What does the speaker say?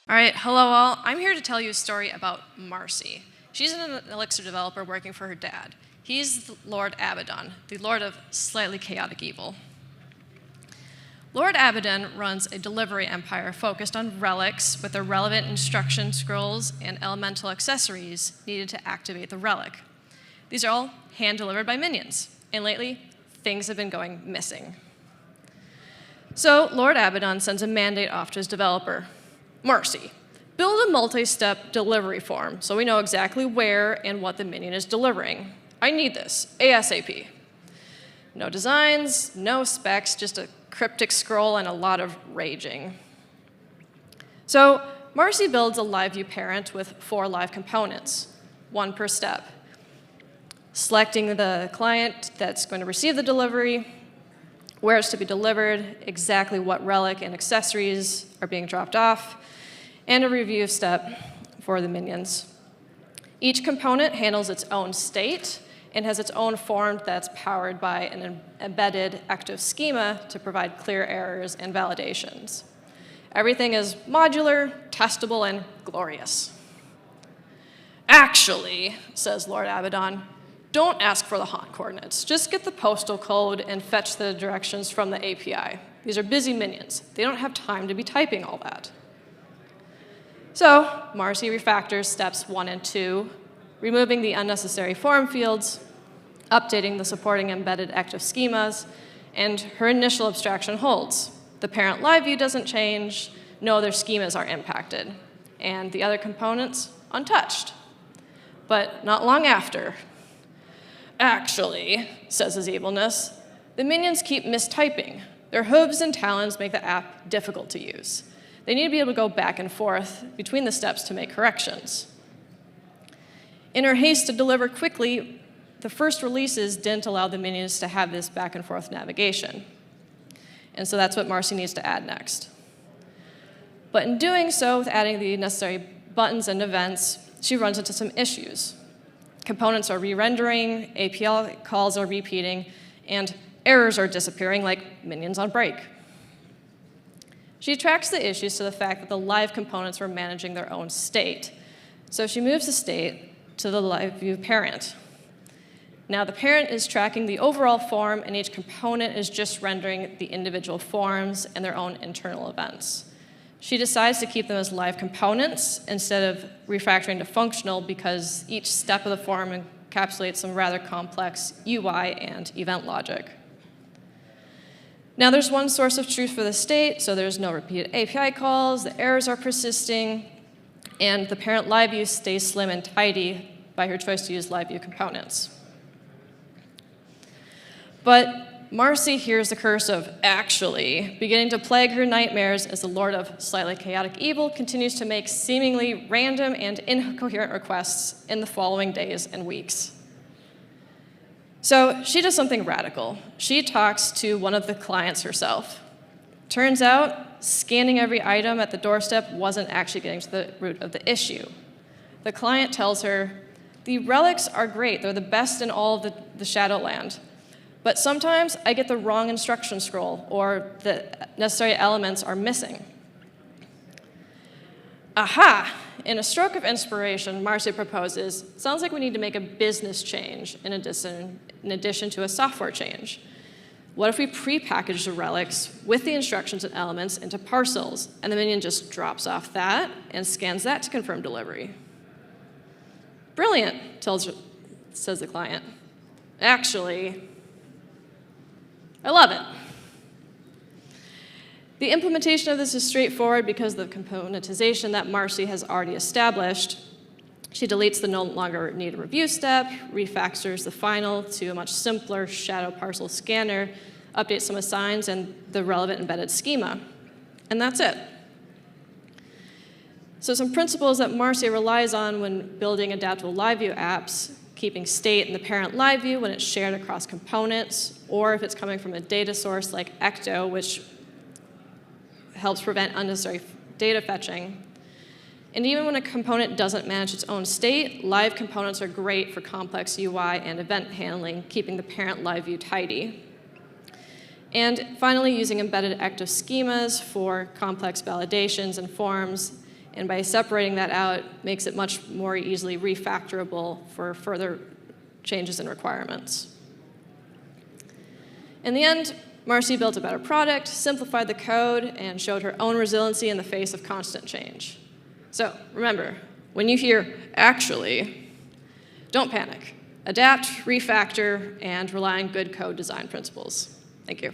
All right, hello all. I'm here to tell you a story about Marcy. She's an Elixir developer working for her dad. He's Lord Abaddon, the Lord of slightly chaotic evil. Lord Abaddon runs a delivery empire focused on relics with the relevant instruction scrolls and elemental accessories needed to activate the relic. These are all hand-delivered by minions, and lately, things have been going missing. So Lord Abaddon sends a mandate off to his developer. Marcy, build a multi-step delivery form so we know exactly where and what the minion is delivering. I need this, ASAP. No designs, no specs, just a cryptic scroll and a lot of raging. So Marcy builds a live view parent with 4 live components, 1 per step. Selecting the client that's going to receive the delivery, where it's to be delivered, exactly what relic and accessories are being dropped off, and a review step for the minions. Each component handles its own state and has its own form that's powered by an embedded active schema to provide clear errors and validations. Everything is modular, testable, and glorious. Actually, says Lord Abaddon, don't ask for the haunt coordinates. Just get the postal code and fetch the directions from the API. These are busy minions. They don't have time to be typing all that. So Marcy refactors steps 1 and 2, removing the unnecessary form fields, updating the supporting embedded active schemas, and her initial abstraction holds. The parent live view doesn't change, no other schemas are impacted, and the other components untouched. But not long after, actually, says his evilness, the minions keep mistyping. Their hooves and talons make the app difficult to use. They need to be able to go back and forth between the steps to make corrections. In her haste to deliver quickly, the first releases didn't allow the minions to have this back and forth navigation. And so that's what Marcy needs to add next. But in doing so, with adding the necessary buttons and events, she runs into some issues. Components are re-rendering, API calls are repeating, and errors are disappearing like minions on break. She tracks the issues to the fact that the live components were managing their own state. So she moves the state to the live view parent. Now the parent is tracking the overall form, and each component is just rendering the individual forms and their own internal events. She decides to keep them as live components instead of refactoring to functional because each step of the form encapsulates some rather complex UI and event logic. Now there's one source of truth for the state, so there's no repeated API calls, the errors are persisting, and the parent live view stays slim and tidy by her choice to use live view components. But Marcy hears the curse of actually beginning to plague her nightmares as the Lord of slightly chaotic evil continues to make seemingly random and incoherent requests in the following days and weeks. So she does something radical. She talks to one of the clients herself. Turns out, scanning every item at the doorstep wasn't actually getting to the root of the issue. The client tells her, the relics are great, they're the best in all of the Shadowland. But sometimes I get the wrong instruction scroll, or the necessary elements are missing. Aha! In a stroke of inspiration, Marcy proposes, sounds like we need to make a business change in addition to a software change. What if we pre-package the relics with the instructions and elements into parcels, and the minion just drops off that and scans that to confirm delivery? Brilliant, says the client. Actually, I love it. The implementation of this is straightforward because of the componentization that Marcy has already established. She deletes the no longer needed review step, refactors the final to a much simpler shadow parcel scanner, updates some assigns and the relevant embedded schema. And that's it. So some principles that Marcy relies on when building adaptable live view apps: keeping state in the parent live view when it's shared across components, or if it's coming from a data source like Ecto, which helps prevent unnecessary data fetching. And even when a component doesn't manage its own state, live components are great for complex UI and event handling, keeping the parent live view tidy. And finally, using embedded active schemas for complex validations and forms, And by separating that out, makes it much more easily refactorable for further changes in requirements. In the end, Marcy built a better product, simplified the code, and showed her own resiliency in the face of constant change. So remember, when you hear "actually," don't panic. Adapt, refactor, and rely on good code design principles. Thank you.